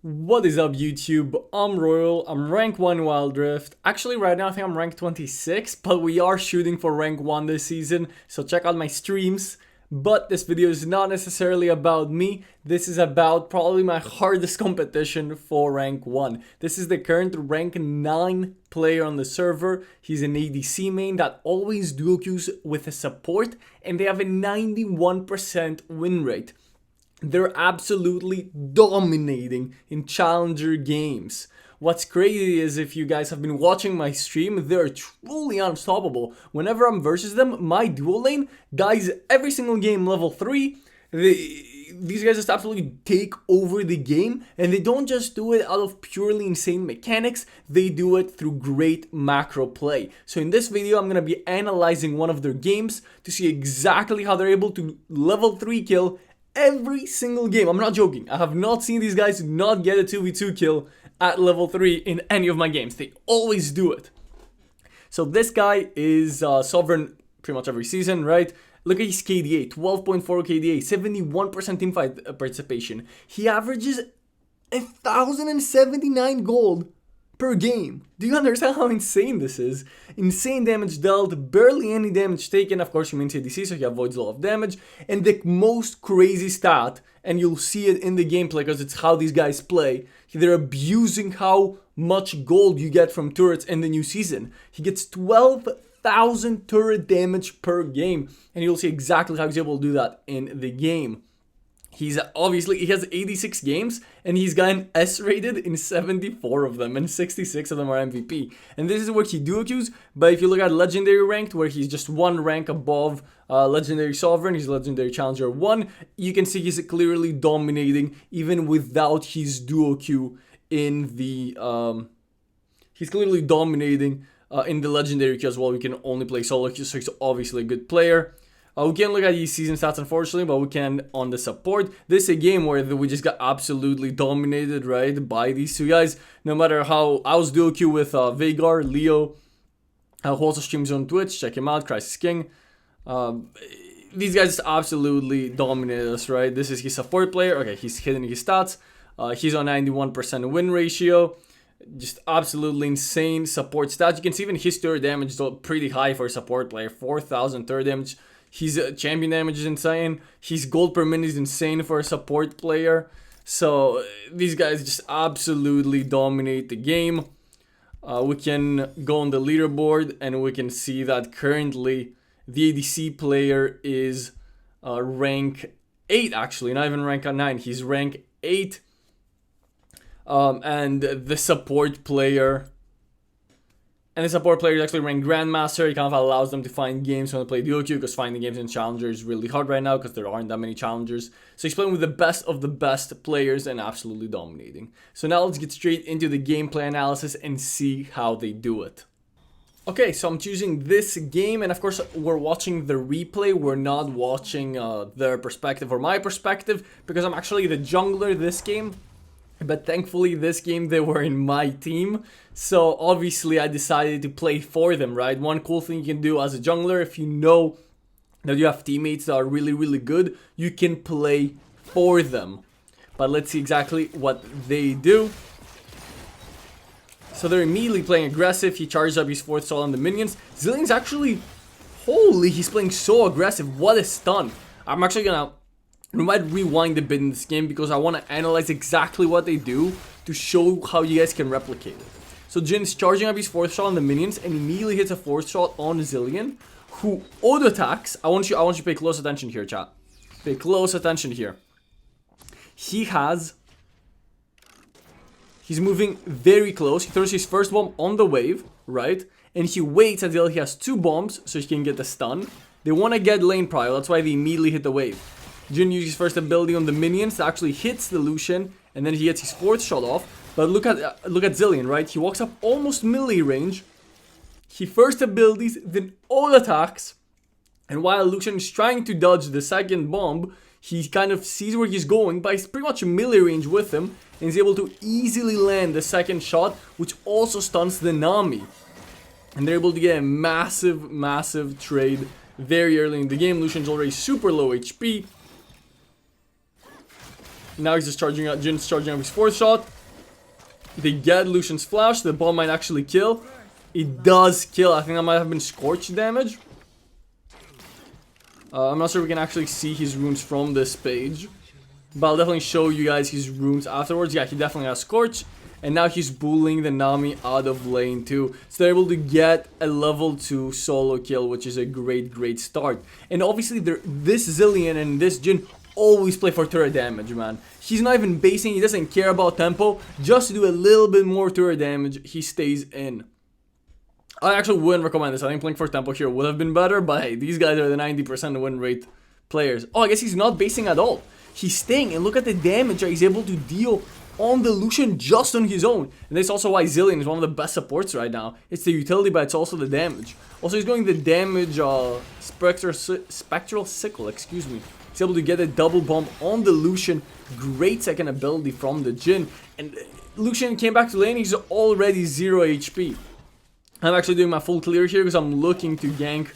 What is up YouTube? I'm Royal, I'm rank 1 Wildrift. Actually right now I think I'm rank 26, but we are shooting for rank 1 this season, so check out my streams. But this video is not necessarily about me, this is about probably my hardest competition for rank 1. This is the current rank 9 player on the server. He's an ADC main that always duo queues with a support, and they have a 91% win rate. They're absolutely dominating in challenger games. What's crazy is if you guys have been watching my stream, they're truly unstoppable. Whenever I'm versus them, my duo lane, guys, every single game level 3, these guys just absolutely take over the game, and they don't just do it out of purely insane mechanics, they do it through great macro play. So in this video, I'm going to be analyzing one of their games to see exactly how they're able to level 3 kill every single game. I'm not joking. I have not seen these guys not get a 2v2 kill at level 3 in any of my games. They always do it. So this guy is sovereign pretty much every season, right? Look at his KDA, 12.4 KDA, 71% teamfight participation. He averages 1,079 gold per game. Do you understand how insane this is? Insane damage dealt, barely any damage taken. Of course, he means ADC, so he avoids a lot of damage. And the most crazy stat, and you'll see it in the gameplay because it's how these guys play, they're abusing how much gold you get from turrets in the new season. He gets 12,000 turret damage per game, and you'll see exactly how he's able to do that in the game. He has 86 games, and he's gotten S rated in 74 of them, and 66 of them are MVP. And this is where he duo queues, but if you look at Legendary ranked, where he's just one rank above Legendary Sovereign, he's Legendary Challenger 1, you can see he's clearly dominating, even without his duo queue in the... he's clearly dominating in the Legendary queue as well. We can only play solo queue, so he's obviously a good player. We can't look at these season stats, unfortunately, but we can on the support. This is a game where we just got absolutely dominated, right, by these two guys. No matter how... I was duo queue with Veigar, Leo, who also streams on Twitch. Check him out, Crisis King. These guys just absolutely dominated us, right? This is his support player. Okay, he's hitting his stats. He's on 91% win ratio. Just absolutely insane support stats. You can see even his turret damage is pretty high for a support player. 4,000 turret damage. His champion damage is insane. His gold per minute is insane for a support player. So these guys just absolutely dominate the game. We can go on the leaderboard and we can see that currently the ADC player is rank 8 actually, not even rank 9. He's rank 8. And the support player... And the support player is actually ranked Grandmaster. It kind of allows them to find games when they play duo queue, because finding games in Challenger is really hard right now because there aren't that many Challengers. So he's playing with the best of the best players and absolutely dominating. So now let's get straight into the gameplay analysis and see how they do it. Okay, so I'm choosing this game, and of course we're watching the replay. We're not watching their perspective or my perspective, because I'm actually the jungler this game. But thankfully this game they were in my team, so obviously I decided to play for them, right? One cool thing you can do as a jungler, if you know that you have teammates that are really good, you can play for them. But let's see exactly what they do. So they're immediately playing aggressive. He charges up his 4th soul on the minions. Zillion's actually... Holy, he's playing so aggressive. What a stun. I'm actually gonna... We might rewind a bit in this game because I want to analyze exactly what they do to show how you guys can replicate it. So Jin's charging up his 4th shot on the minions and immediately hits a 4th shot on Zillion, who auto attacks. I want you to pay close attention here, chat. Pay close attention here. He's moving very close. He throws his first bomb on the wave, right? And he waits until he has 2 bombs so he can get the stun. They want to get lane prio, that's why they immediately hit the wave. Jin uses his first ability on the minions that actually hits the Lucian, and then he gets his 4th shot off. But look at Zillion, right? He walks up almost melee range. He first abilities, then all attacks. And while Lucian is trying to dodge the second bomb, he kind of sees where he's going, but he's pretty much melee range with him, and he's able to easily land the second shot, which also stuns the Nami. And they're able to get a massive trade very early in the game. Lucian's already super low HP. Now he's just charging out, Jin's charging up his 4th shot. They get Lucian's flash, the bomb might actually kill. It does kill, I think that might have been scorch damage. I'm not sure we can actually see his runes from this page, but I'll definitely show you guys his runes afterwards. Yeah, he definitely has scorch. And now he's bullying the Nami out of lane too. So they're able to get a level 2 solo kill, which is a great start. And obviously this Zilean and this Jin always play for turret damage, man. He's not even basing, he doesn't care about tempo. Just to do a little bit more turret damage, he stays in. I actually wouldn't recommend this. I think playing for tempo here would have been better, but hey, these guys are the 90% win rate players. Oh, I guess he's not basing at all. He's staying, and look at the damage that he's able to deal on the Lucian just on his own. And that's also why Zilean is one of the best supports right now. It's the utility, but it's also the damage. Also, he's going the damage spectral sickle, excuse me. He's able to get a double bomb on the Lucian. Great second ability from the Jin. And Lucian came back to lane, he's already 0 HP. I'm actually doing my full clear here because I'm looking to gank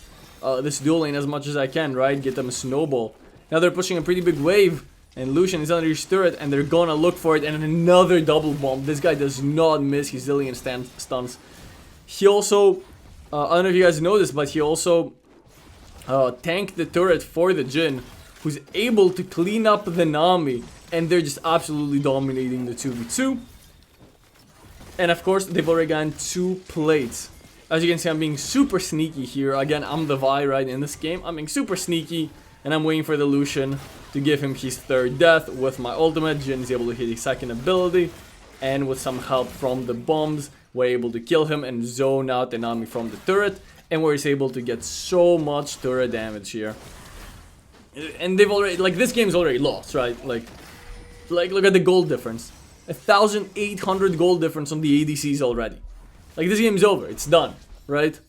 this dual lane as much as I can, right? Get them a snowball. Now they're pushing a pretty big wave. And Lucian is under his turret, and they're gonna look for it, and another double bomb. This guy does not miss his Zilean stuns. He also, I don't know if you guys know this, but he also tanked the turret for the Jin, who's able to clean up the Nami, and they're just absolutely dominating the 2v2. And of course, they've already gotten 2 plates. As you can see, I'm being super sneaky here. Again, I'm the Vi, right, in this game. I'm being super sneaky, and I'm waiting for the Lucian to give him his 3rd death with my ultimate. Jin is able to hit his 2nd ability, and with some help from the bombs, we're able to kill him and zone out the Nami from the turret, and we're able to get so much turret damage here. And they've already, like, this game's already lost, right? Like look at the gold difference. 1,800 gold difference on the ADCs already. Like, this game's over, it's done, right?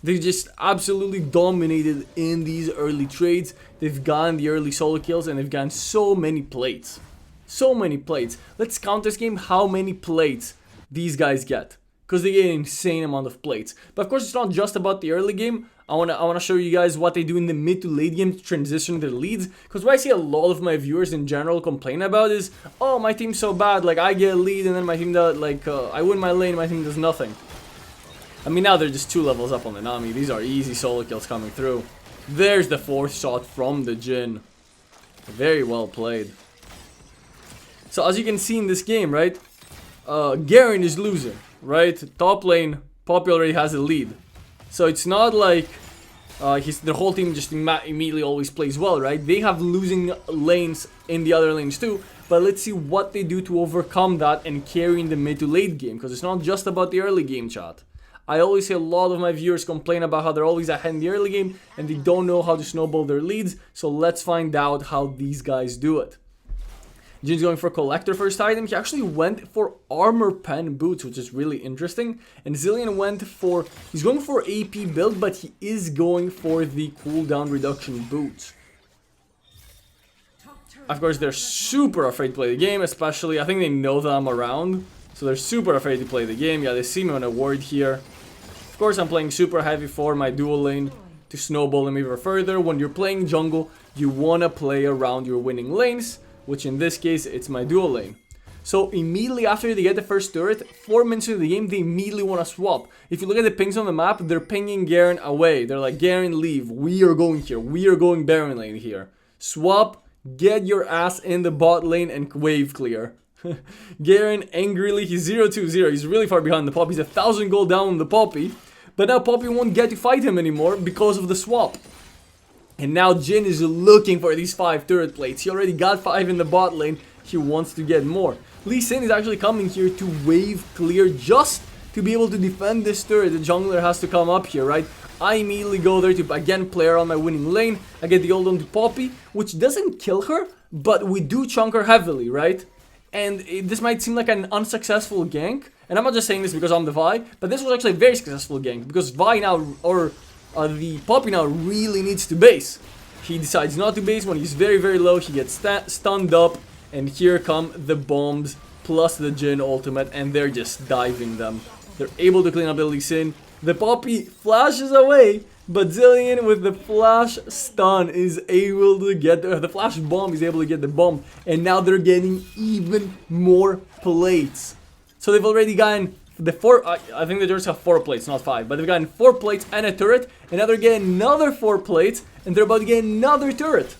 They just absolutely dominated in these early trades. They've gotten the early solo kills, and they've gotten so many plates. So many plates. Let's count this game how many plates these guys get, because they get an insane amount of plates. But of course, it's not just about the early game. I wanna show you guys what they do in the mid to late game to transition their leads. Because what I see a lot of my viewers in general complain about is, oh, my team's so bad. Like, I get a lead, and then my team does, like, I win my lane, my team does nothing. I mean, now they're just 2 levels up on the Nami. These are easy solo kills coming through. There's the 4th shot from the Jin. Very well played. So as you can see in this game, right? Garen is losing, right? Top lane, Poppy already has a lead. So it's not like the whole team just immediately always plays well, right? They have losing lanes in the other lanes too. But let's see what they do to overcome that and carry in the mid to late game. Because it's not just about the early game, chat. I always see a lot of my viewers complain about how they're always ahead in the early game and they don't know how to snowball their leads. So let's find out how these guys do it. Jin's going for collector first item. He actually went for armor pen boots, which is really interesting. And Zilean went for, he's going for AP build, but he is going for the cooldown reduction boots. Of course, they're super afraid to play the game, especially, I think they know that I'm around. So they're super afraid to play the game. Yeah, they see me on a ward here. Of course, I'm playing super heavy for my dual lane to snowball them even further. When you're playing jungle, you want to play around your winning lanes, which in this case, it's my dual lane. So immediately after they get the first turret, 4 minutes into the game, they immediately want to swap. If you look at the pings on the map, they're pinging Garen away. They're like, Garen, leave. We are going here. We are going Baron lane here. Swap, get your ass in the bot lane and wave clear. Garen angrily, he's 0-2-0. He's really far behind the Poppy. He's 1,000 gold down on the Poppy. But now Poppy won't get to fight him anymore because of the swap. And now Jin is looking for these 5 turret plates. He already got 5 in the bot lane. He wants to get more. Lee Sin is actually coming here to wave clear just to be able to defend this turret. The jungler has to come up here, right? I immediately go there to again play around my winning lane. I get the ult onto Poppy, which doesn't kill her, but we do chunk her heavily, right? And this might seem like an unsuccessful gank. And I'm not just saying this because I'm the Vi, but this was actually a very successful gank. Because Vi now, or the Poppy now really needs to base. He decides not to base when he's very, very low. He gets stunned up. And here come the bombs plus the Jin ultimate. And they're just diving them. They're able to clean up the Lee Sin. The Poppy flashes away, but Zillion with the flash stun is able to get the flash bomb is able to get the bomb, and now they're getting even more plates. So they've already gotten the 4, I think the turrets have 4 plates, not 5, but they've gotten 4 plates and a turret, and now they're getting another 4 plates, and they're about to get another turret.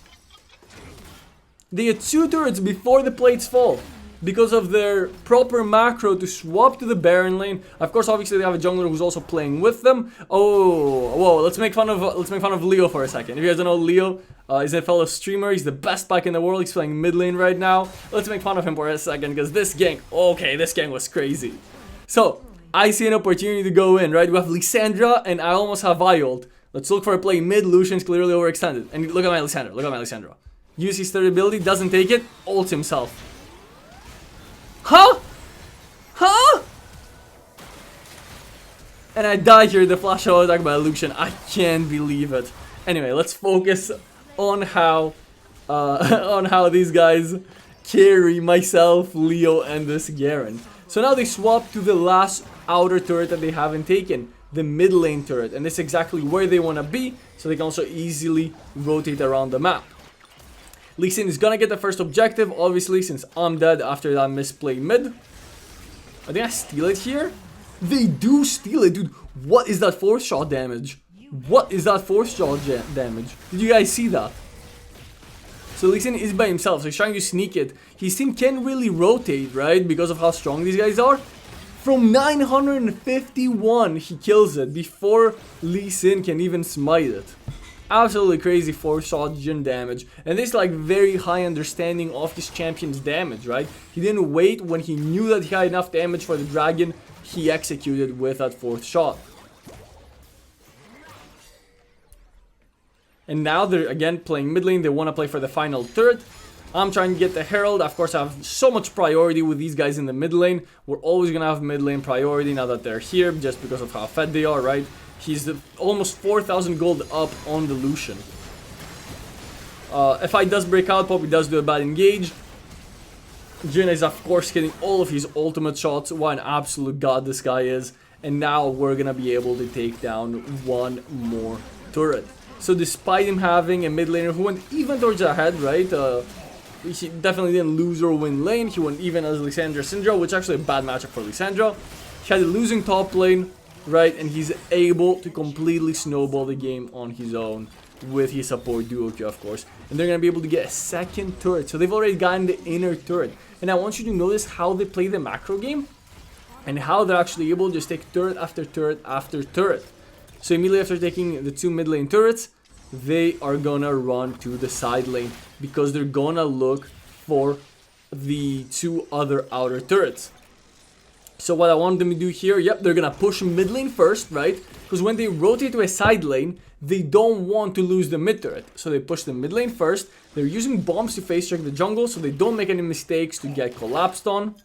They get 2 turrets before the plates fall, because of their proper macro to swap to the Baron lane. Of course, obviously they have a jungler who's also playing with them. Oh, whoa! Let's make fun of Leo for a second. If you guys don't know Leo, he's a fellow streamer. He's the best back in the world. He's playing mid lane right now. Let's make fun of him for a second, because this gang, okay, this gang was crazy. So I see an opportunity to go in. Right, we have Lysandra, and I almost have Viold. Let's look for a play mid. Lucian's clearly overextended, and look at my Lysandra. Look at my Lysandra. Uses his third ability, doesn't take it, ults himself. Huh? Huh? And I die here, the flash out attack by Lucian. I can't believe it. Anyway, let's focus on how these guys carry myself, Leo, and this Garen. So now they swap to the last outer turret that they haven't taken, the mid lane turret, and this is exactly where they want to be, so they can also easily rotate around the map. Lee Sin is gonna get the first objective, obviously, since I'm dead after that misplay mid. Are they gonna steal it here? They do steal it, dude. What is that 4th shot damage? What is that 4th shot damage? Did you guys see that? So Lee Sin is by himself, so he's trying to sneak it. His team can't really rotate, right? Because of how strong these guys are. From 951, he kills it before Lee Sin can even smite it. Absolutely crazy 4 shot gen damage, and this is like very high understanding of his champion's damage, right? He didn't wait. When he knew that he had enough damage for the dragon, he executed with that 4th shot. And now they're again playing mid lane. They want to play for the final turret. I'm trying to get the Herald. Of course, I have so much priority with these guys in the mid lane. We're always gonna have mid lane priority now that they're here, just because of how fed they are, right? He's almost 4,000 gold up on the Lucian. If I does break out, Poppy does do a bad engage. Jin is of course hitting all of his ultimate shots. What an absolute god this guy is. And now we're gonna be able to take down one more turret. So despite him having a mid laner who went even towards the head, right? He definitely didn't lose or win lane. He went even as Lysandra Syndra, which is actually a bad matchup for Lysandra. He had a losing top lane, right? And he's able to completely snowball the game on his own with his support duo Q, of course. And they're going to be able to get a second turret. So they've already gotten the inner turret. And I want you to notice how they play the macro game and how they're actually able to just take turret after turret after turret. So immediately after taking the 2 mid lane turrets, they are gonna run to the side lane because they're gonna look for the 2 other outer turrets. So what I want them to do here, yep, they're gonna push mid lane first, right? Because when they rotate to a side lane, they don't want to lose the mid turret. So they push the mid lane first. They're using bombs to face check the jungle so they don't make any mistakes to get collapsed on.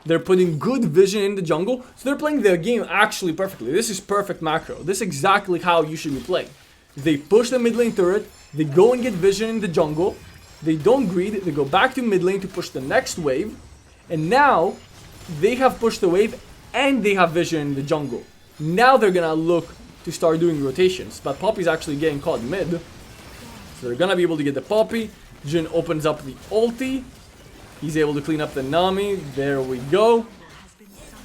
They're putting good vision in the jungle. So they're playing the game actually perfectly. This is perfect macro. This is exactly how you should be playing. They push the mid lane turret. They go and get vision in the jungle. They don't greed. They go back to mid lane to push the next wave. And now they have pushed the wave and they have vision in the jungle. Now they're going to look to start doing rotations. But Poppy's actually getting caught mid. So they're going to be able to get the Poppy. Jhin opens up the ulti. He's able to clean up the Nami. There we go.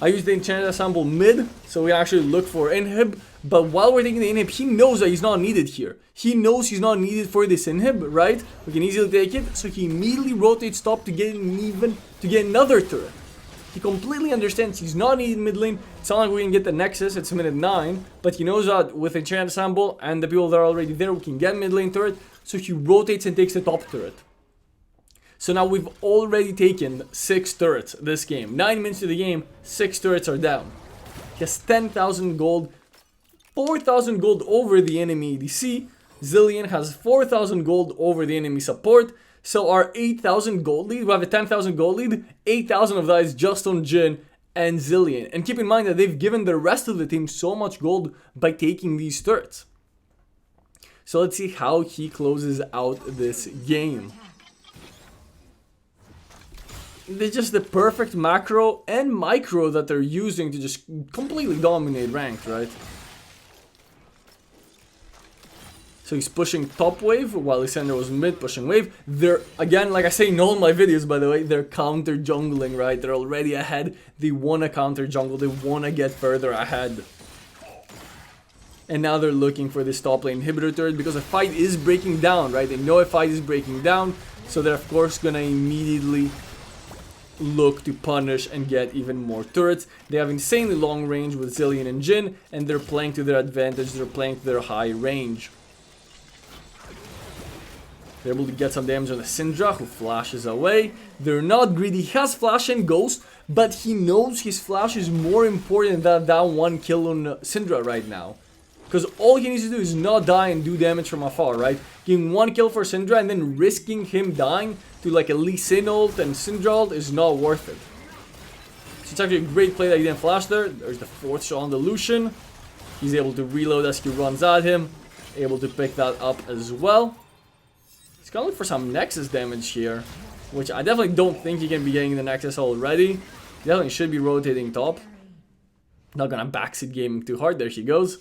I use the enchanted ensemble mid, so we actually look for inhib. But while we're taking the inhib, he knows that he's not needed here. He knows he's not needed for this inhib, right? We can easily take it. So he immediately rotates top to get another turret. He completely understands he's not needed mid lane. It's not like we can get the Nexus. It's minute 9, but he knows that with enchanted ensemble and the people that are already there, we can get mid lane turret. So he rotates and takes the top turret. So now we've already taken 6 turrets this game. 9 minutes to the game, 6 turrets are down. He has 10,000 gold, 4,000 gold over the enemy ADC. Zillion has 4,000 gold over the enemy support. So our 8,000 gold lead, we have a 10,000 gold lead. 8,000 of that is just on Jhin and Zillion. And keep in mind that they've given the rest of the team so much gold by taking these turrets. So let's see how he closes out this game. they're just the perfect macro and micro that they're using to just completely dominate ranked, right? So he's pushing top wave while Lysandra was mid pushing wave. They're, again, like I say in all my videos, by the way, they're counter jungling, right? They're already ahead. They want to counter jungle. They want to get further ahead. And now they're looking for this top lane inhibitor turret because the fight is breaking down, right? They know a fight is breaking down. So they're, of course, going to immediately look to punish and get even more turrets. They have insanely long range with Zilean and Jhin. And they're playing to their advantage. They're playing to their high range. They're able to get some damage on the Syndra, who flashes away. They're not greedy. He has flash and ghost, but he knows his flash is more important than that one kill on Syndra right now. Because all he needs to do is not die and do damage from afar, right? Getting one kill for Syndra and then risking him dying to like a Lee Sin ult and Syndra ult is not worth it. So it's actually a great play that he didn't flash there. There's the fourth shot on the Lucian. He's able to reload as he runs at him. Able to pick that up as well. He's gonna look for some Nexus damage here, which I definitely don't think he can be getting the Nexus already. He definitely should be rotating top. Not gonna backseat gaming too hard. There he goes.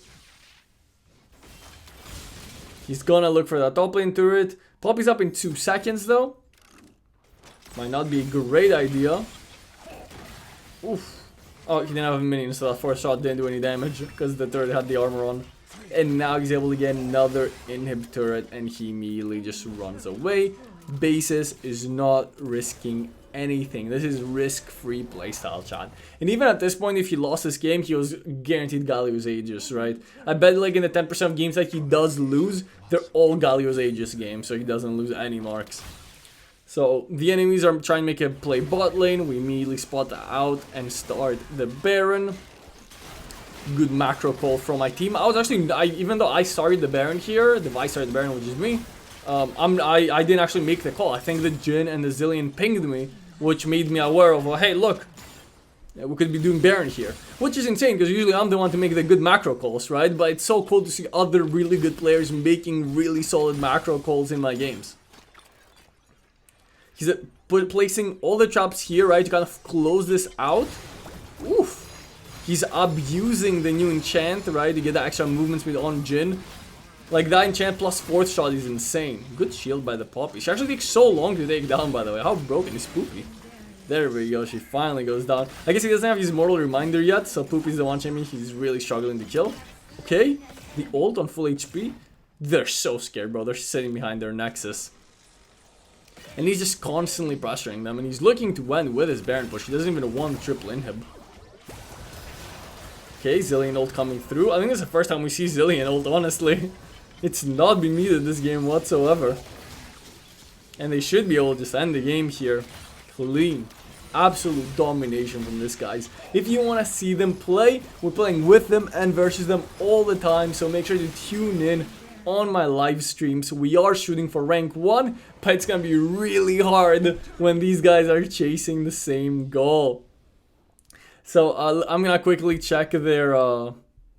He's gonna look for that top lane turret. Poppy's up in 2 seconds though. Might not be a great idea. Oof. Oh, he didn't have a minion, so that first shot didn't do any damage because the turret had the armor on. And now he's able to get another inhib turret and he immediately just runs away. Basis is not risking anything. This is risk-free playstyle, chat. And even at this point, if he lost this game, he was guaranteed Galio's Aegis, right? I bet like in the 10% of games that he does lose, they're all Galio's Aegis games, so he doesn't lose any marks. So the enemies are trying to make a play bot lane. We immediately spot out and start the Baron. Good macro call from my team. I was actually, even though I started the Baron here, the Vice started the Baron, which is me, I didn't actually make the call. I think the Jhin and the Zilean pinged me, which made me aware of, well, hey, look, we could be doing Baron here. Which is insane, because usually I'm the one to make the good macro calls, right? But it's so cool to see other really good players making really solid macro calls in my games. He's placing all the traps here, right, to kind of close this out. Oof. He's abusing the new enchant, right, to get the extra movement speed on Jhin. Like, that enchant plus 4th shot is insane. Good shield by the Poppy. She actually takes so long to take down, by the way. How broken is Poopy? There we go, she finally goes down. I guess he doesn't have his Mortal Reminder yet, so Poopy's the one champion he's really struggling to kill. Okay, the ult on full HP. They're so scared, bro. They're sitting behind their Nexus. And he's just constantly pressuring them, and he's looking to win with his Baron push. He doesn't even want the triple inhib. Okay, Zilean ult coming through. I think this is the first time we see Zilean ult, honestly. It's not been needed this game whatsoever. And they should be able to just end the game here. Clean. Absolute domination from these guys. If you want to see them play, we're playing with them and versus them all the time. So make sure to tune in on my live streams. We are shooting for rank 1, but it's going to be really hard when these guys are chasing the same goal. So I'm gonna quickly check their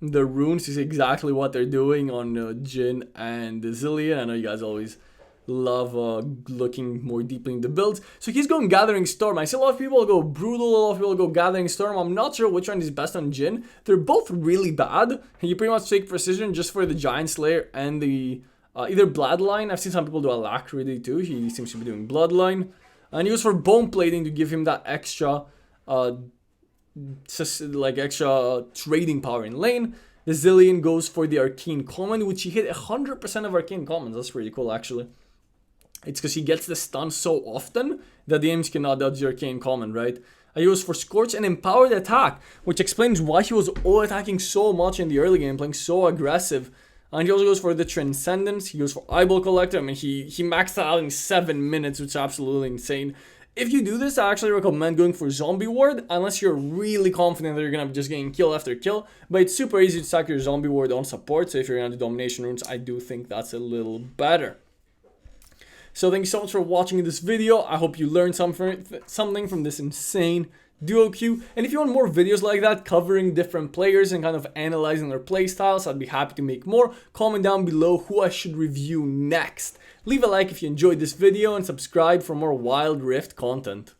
runes to see exactly what they're doing on Jhin and Zilean. I know you guys always love looking more deeply into builds. So he's going Gathering Storm. I see a lot of people go Brutal, a lot of people go Gathering Storm. I'm not sure which one is best on Jhin. They're both really bad. You pretty much take Precision just for the Giant Slayer and the either Bloodline. I've seen some people do Alacrity too. He seems to be doing Bloodline. And he goes for Bone Plating to give him that extra extra trading power in lane. The Zilean goes for the Arcane Command, which he hit 100% of Arcane Commands. That's pretty cool, actually. It's because he gets the stun so often that the enemies cannot dodge the Arcane Command, right? He goes for Scorch and Empowered Attack, which explains why he was all-attacking so much in the early game, playing so aggressive. And he also goes for the Transcendence. He goes for Eyeball Collector. I mean, he maxed that out in 7 minutes, which is absolutely insane. If you do this, I actually recommend going for Zombie Ward, unless you're really confident that you're going to be just getting kill after kill. But it's super easy to stack your Zombie Ward on support, so if you're going to do Domination runes, I do think that's a little better. So thank you so much for watching this video. I hope you learned something from this insane duo queue. And if you want more videos like that, covering different players and kind of analyzing their playstyles, I'd be happy to make more. Comment down below who I should review next. Leave a like if you enjoyed this video and subscribe for more Wild Rift content.